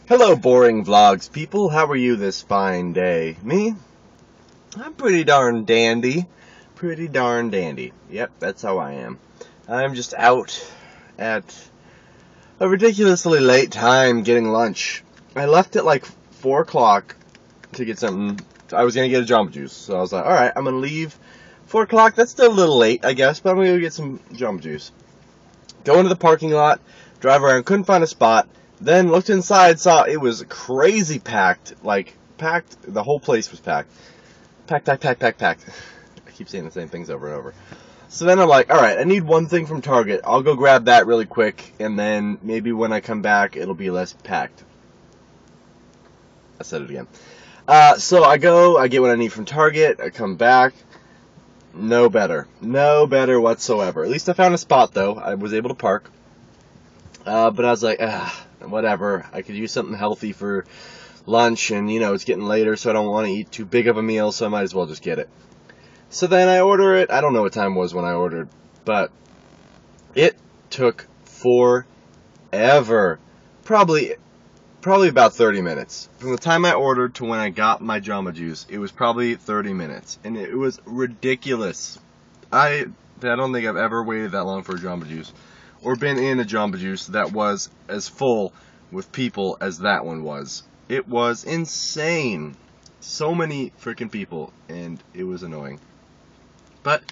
Hello, boring vlogs people. How are you this fine day? Me? I'm pretty darn dandy. Pretty darn dandy. Yep, that's how I am. I'm just out at a ridiculously late time getting lunch. I left at like 4 o'clock to get something. I was going to get a Jamba Juice. So I was like, alright, I'm going to leave 4 o'clock. That's still a little late, I guess, but I'm going to go get some Jamba Juice. Go into the parking lot, drive around, couldn't find a spot. Then looked inside, saw it was crazy packed. Like, packed. The whole place was packed. Packed. I keep saying the same things over and over. So then I'm like, alright, I need one thing from Target. I'll go grab that really quick, and then maybe when I come back, it'll be less packed. I said it again. So I get what I need from Target, I come back, no better. No better whatsoever. At least I found a spot, though. I was able to park. But I was like, whatever. I could use something healthy for lunch, and, it's getting later, so I don't want to eat too big of a meal, so I might as well just get it. So then I order it. I don't know what time it was when I ordered, but it took forever. Probably about 30 minutes. From the time I ordered to when I got my Jamba Juice, it was probably 30 minutes, and it was ridiculous. I don't think I've ever waited that long for a Jamba Juice, or been in a Jamba Juice that was as full with people as that one was. It was insane. So many freaking people, and it was annoying. But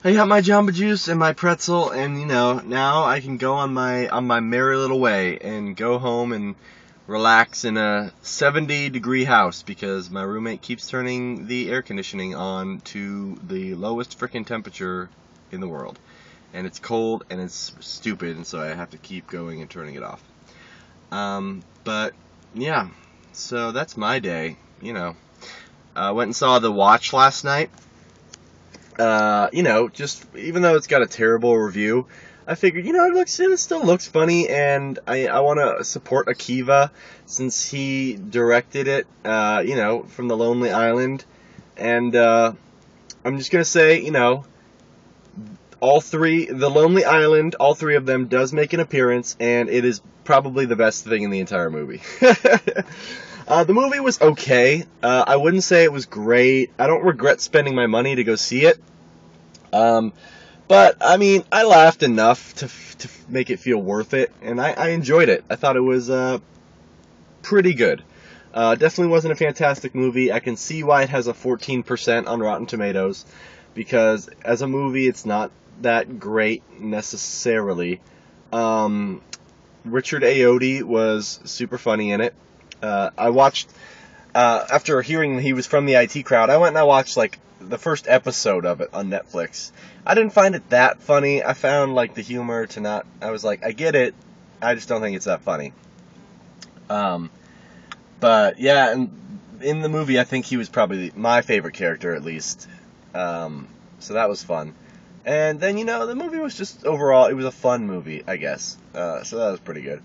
I got my Jamba Juice and my pretzel, and now I can go on my merry little way and go home and relax in a 70-degree house because my roommate keeps turning the air conditioning on to the lowest freaking temperature in the world. And it's cold and it's stupid, and so I have to keep going and turning it off. But yeah, so that's my day. I went and saw The Watch last night. Just even though it's got a terrible review, I figured, it still looks funny, and I want to support Akiva since he directed it, from The Lonely Island, and I'm just gonna say, The Lonely Island, all three of them does make an appearance, and it is probably the best thing in the entire movie. The movie was okay. I wouldn't say it was great. I don't regret spending my money to go see it. But, I laughed enough to make it feel worth it, and I enjoyed it. I thought it was pretty good. Definitely wasn't a fantastic movie. I can see why it has a 14% on Rotten Tomatoes, because as a movie, it's not that great necessarily. Richard Ayoade was super funny in it. I watched, after hearing he was from the IT Crowd, I went and I watched, the first episode of it on Netflix. I didn't find it that funny. I found, the humor to not, I was like, I get it, I just don't think it's that funny. But, yeah, and in the movie, I think he was probably my favorite character, at least. So that was fun. And then, the movie was just, overall, it was a fun movie, I guess. So that was pretty good.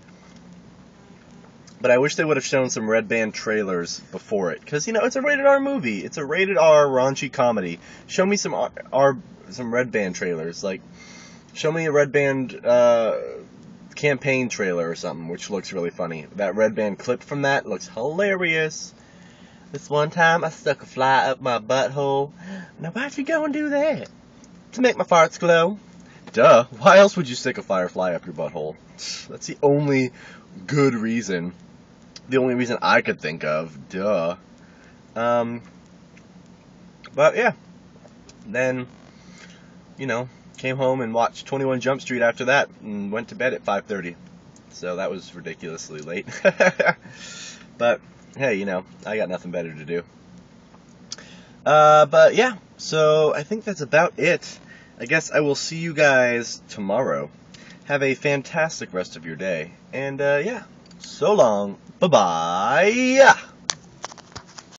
But I wish they would have shown some Red Band trailers before it. Because, it's a rated R movie. It's a rated R raunchy comedy. Show me some Red Band trailers. Show me a Red Band campaign trailer or something, which looks really funny. That Red Band clip from that looks hilarious. This one time, I stuck a fly up my butthole. Now, why'd you go and do that? To make my farts glow. Duh. Why else would you stick a firefly up your butthole? That's the only good reason. The only reason I could think of. Duh. But yeah. Then, came home and watched 21 Jump Street after that and went to bed at 5:30. So that was ridiculously late. But, hey, I got nothing better to do. But yeah, so I think that's about it. I guess I will see you guys tomorrow. Have a fantastic rest of your day. And, yeah, so long. Bye-bye.